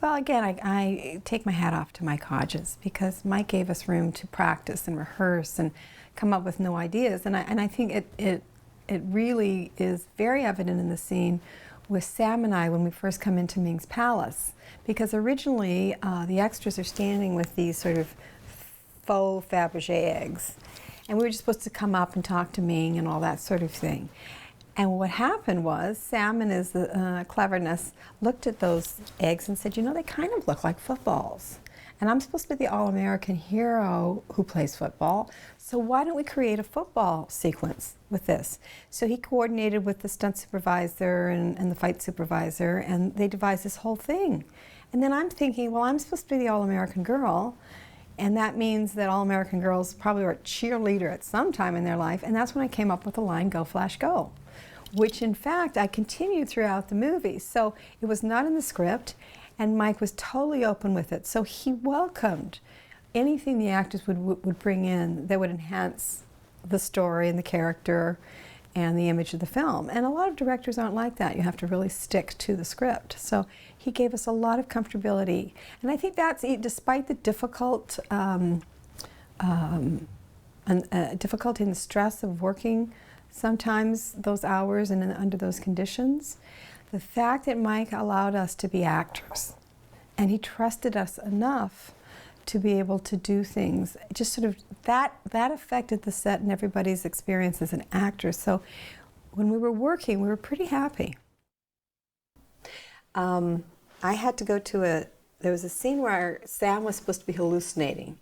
Well, again, I take my hat off to Mike Hodges because Mike gave us room to practice and rehearse and come up with new ideas. And I think it really is very evident in the scene with Sam and I when we first come into Ming's palace. Because originally, the extras are standing with these sort of faux Fabergé eggs. And we were just supposed to come up and talk to Ming and all that sort of thing. And what happened was, Sam in his cleverness looked at those eggs and said, you know, they kind of look like footballs. And I'm supposed to be the all-American hero who plays football, so why don't we create a football sequence with this? So he coordinated with the stunt supervisor and the fight supervisor, and they devised this whole thing. And then I'm thinking, well, I'm supposed to be the all-American girl, and that means that all-American girls probably were a cheerleader at some time in their life, and that's when I came up with the line, "Go Flash Go," which in fact I continued throughout the movie. So it was not in the script, and Mike was totally open with it. So he welcomed anything the actors would bring in that would enhance the story and the character and the image of the film. And a lot of directors aren't like that. You have to really stick to the script. So he gave us a lot of comfortability. And I think that's, despite the difficult difficulty and the stress of working sometimes those hours and under those conditions, the fact that Mike allowed us to be actors and he trusted us enough to be able to do things, just sort of that affected the set and everybody's experience as an actor. So when we were working, we were pretty happy. I had to go to there was a scene where Sam was supposed to be hallucinating,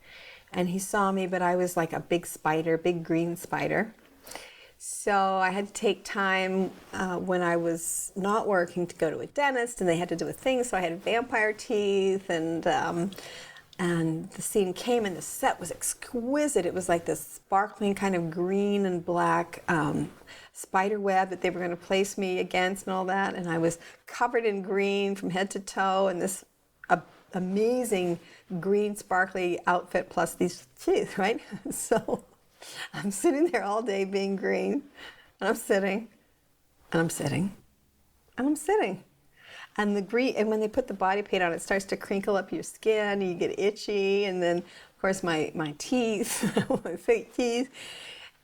and he saw me, but I was like a big spider, big green spider. So I had to take time when I was not working to go to a dentist, and they had to do a thing, so I had vampire teeth, and the scene came, and the set was exquisite. It was like this sparkling kind of green and black spider web that they were going to place me against and all that, and I was covered in green from head to toe, and this amazing green sparkly outfit plus these teeth, right? So I'm sitting there all day being green, and I'm sitting, and I'm sitting, and I'm sitting. And the green, and when they put the body paint on, it starts to crinkle up your skin, and you get itchy, and then, of course, my teeth, my fake teeth,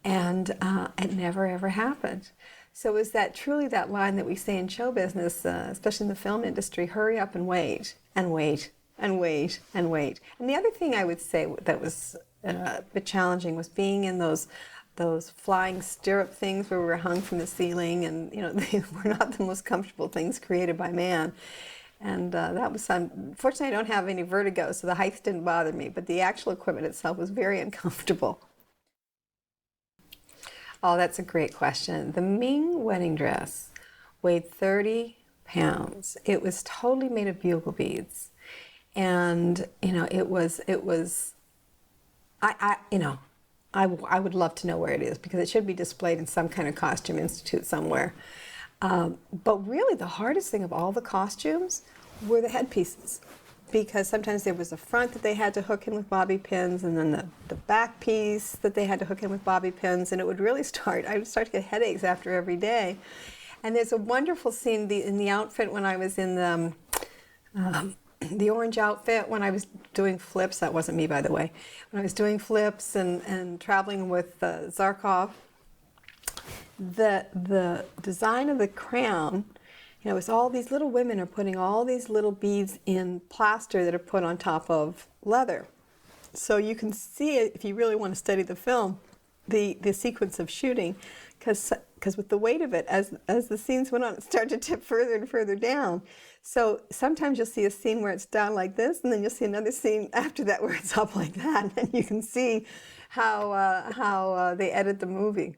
and it never, ever happened. So it was truly that line that we say in show business, especially in the film industry, hurry up and wait, and wait, and wait, and wait. And the other thing I would say that was a bit challenging was being in those flying stirrup things where we were hung from the ceiling, and you know, they were not the most comfortable things created by man. And that was unfortunately, I don't have any vertigo, so the height didn't bother me, but the actual equipment itself was very uncomfortable. Oh, that's a great question. The Ming wedding dress weighed 30 pounds. It was totally made of bugle beads. And, you know, it was I would love to know where it is, because it should be displayed in some kind of costume institute somewhere. But really the hardest thing of all the costumes were the headpieces, because sometimes there was a front that they had to hook in with bobby pins, and then the back piece that they had to hook in with bobby pins, and it would really I would start to get headaches after every day. And there's a wonderful scene in the outfit when I was in the orange outfit when I was doing flips. That wasn't me, by the way. When I was doing flips and traveling with Zarkov, the design of the crown, you know, it's all these little women are putting all these little beads in plaster that are put on top of leather. So you can see it, if you really want to study the film, the sequence of shooting, because with the weight of it, as the scenes went on, it started to tip further and further down. So sometimes you'll see a scene where it's down like this, and then you'll see another scene after that where it's up like that, and you can see how they edit the movie.